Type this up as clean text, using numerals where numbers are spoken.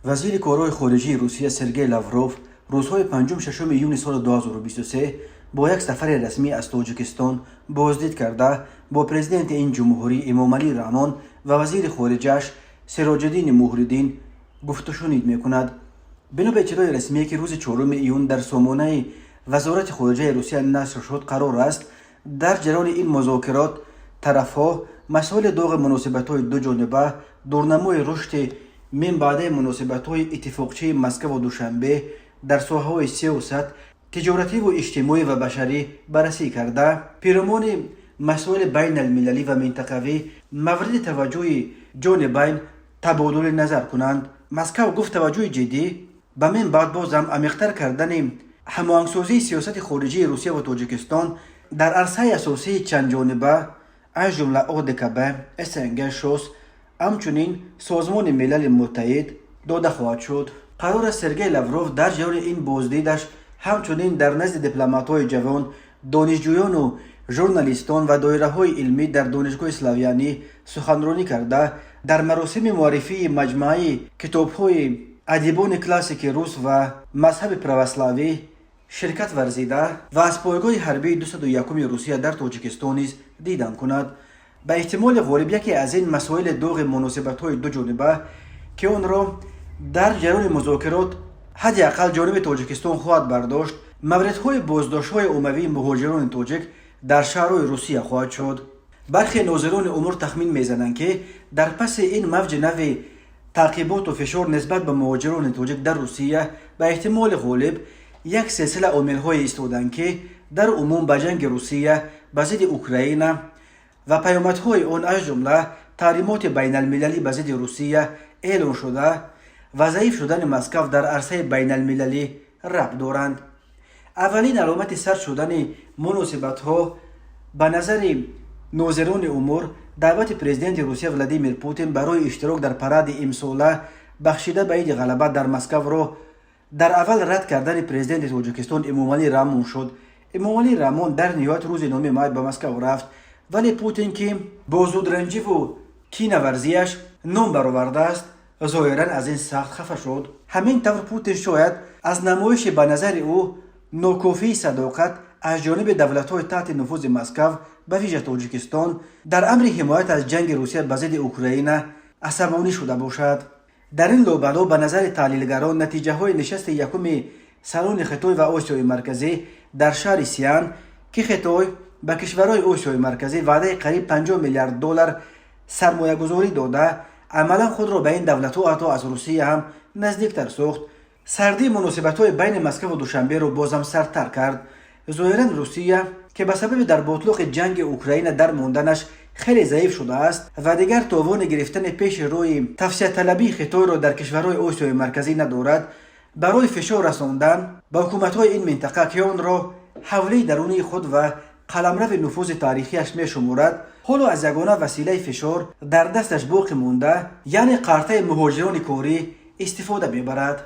وزیر کارهای خارجه روسیه سرگئی لاوروف روزهای 5-6 یونی سال 2023 با یک سفر رسمی از تاجیکستان بازدید کرده با پرزیدنت این جمهوری امامعلی رحمان و وزیر خارجه‌اش سراج‌الدین موحدین گفت و شنود می‌کند. بنا به اطلاع رسمی که روز 4 ایون در سامانه وزارت خارجه روسیه نشر شد، قرار است در جریان این مذاکرات طرف‌ها مسائل داغ مناسبت‌های دو جانبه، دورنمای رشد من بعد مناسبت‌های اتفاقچه مسکو و دوشنبه در ساحه‌های سیاست، تجارتی و اجتماعی و بشری بررسی کرده. پیرامون مسائل بین المللی و منطقوی مورد توجه جانبین تبادل نظر کنند. مسکو گفت توجه جدی به من بعد باز هم عمیق‌تر کردن هماهنگسازی سیاست خارجی روسیه و تاجیکستان در عرصه اساسی چند جانبه از جمله ODKB، SNG-شوس، همچنین سازمان ملل متحد داده خواهد شد. قرار است سرگئی لاوروف در جریان این بازدیدش همچنین در نزد دیپلمات‌های جوان، دانشجویان و ژورنالیستان و دایره‌های علمی در دانشگاه اسلاویانی سخنرانی کرده در مراسم معرفی مجموعه کتاب‌های ادیبان کلاسیک روس و مذهب پروسلاوی شرکت ورزیده و از پایگاه حربی 201 روسیه در تاجیکستان نیز دیدن کند. به احتمال غالب یکی از این مسائل داغ مناسبت‌های دو جانبه که آن را در جریان مذاکرات حداقل جانب تاجیکستان خواهد برداشت، موردهای بازداشت‌های عمومی مهاجران تاجیک در شهرهای روسیه خواهد شد. برخی ناظران امور تخمین می‌زنند که در پس این موج نو تعقیبات و فشار نسبت به مهاجران تاجیک در روسیه به احتمال غالب یک سلسله عامل‌های ایستادند که در عموم به جنگ روسیه به ضد اوکراین و پیامدهای آن از جمله تحریمات بین المللی به ضد روسیه اعلان شده و ضعیف شدن مسکو در عرصه بین المللی ربط دارند. اولین علامت سرد شدن مناسبت‌ها به نظر ناظران امور دعوت پرزیدنت روسیه ولادیمیر پوتین برای اشتراک در پراد امساله بخشیده به عید غلبه در مسکو را در اول رد کردن پرزیدنت تاجیکستان امامعلی رحمان شد. امامعلی رحمان در نهایت روز 9 مای به مسکو رفت، ولی پوتین که با زودرنجی و کینه‌ورزیش نام برآورده است ظاهراً از این سخت خفه شد. همین طور پوتین شاید از نمایش به نظر او ناکافی صداقت از جانب دولت‌های تحت نفوذ مسکو به ویژه تاجیکستان در امر حمایت از جنگ روسیه به ضد اوکراین عصبانی شده باشد. در این لابلا به نظر تحلیلگران نتیجه های نشست یکم سالن خطای و آسیای مرکزی در شهر سیان که خطای به کشورهای آسیای مرکزی وعده قریب 50 میلیارد دلار سرمایه گذاری داده عملا خود را به این دولت‌ها حتی از روسیه هم نزدیکتر ساخت. سردی مناسبت‌های بین مسکو و دوشنبه را بازم سردتر کرد. ظاهراً روسیه که به سبب در باطلاق جنگ اوکراین در ماندنش خیلی ضعیف شده است و دیگر توان گرفتن پیش روی توسعه طلبی خطای را در کشورهای آسیای مرکزی ندارد، برای فشار رساندن به حکومت‌های این منطقه که آن را حوله درونی خود و قلمرو نفوذ تاریخیش می‌شمارد، حالا از یگانه وسیله فشار در دستش باقی مانده، یعنی قرطه مهاجران کاری استفاده می‌برد.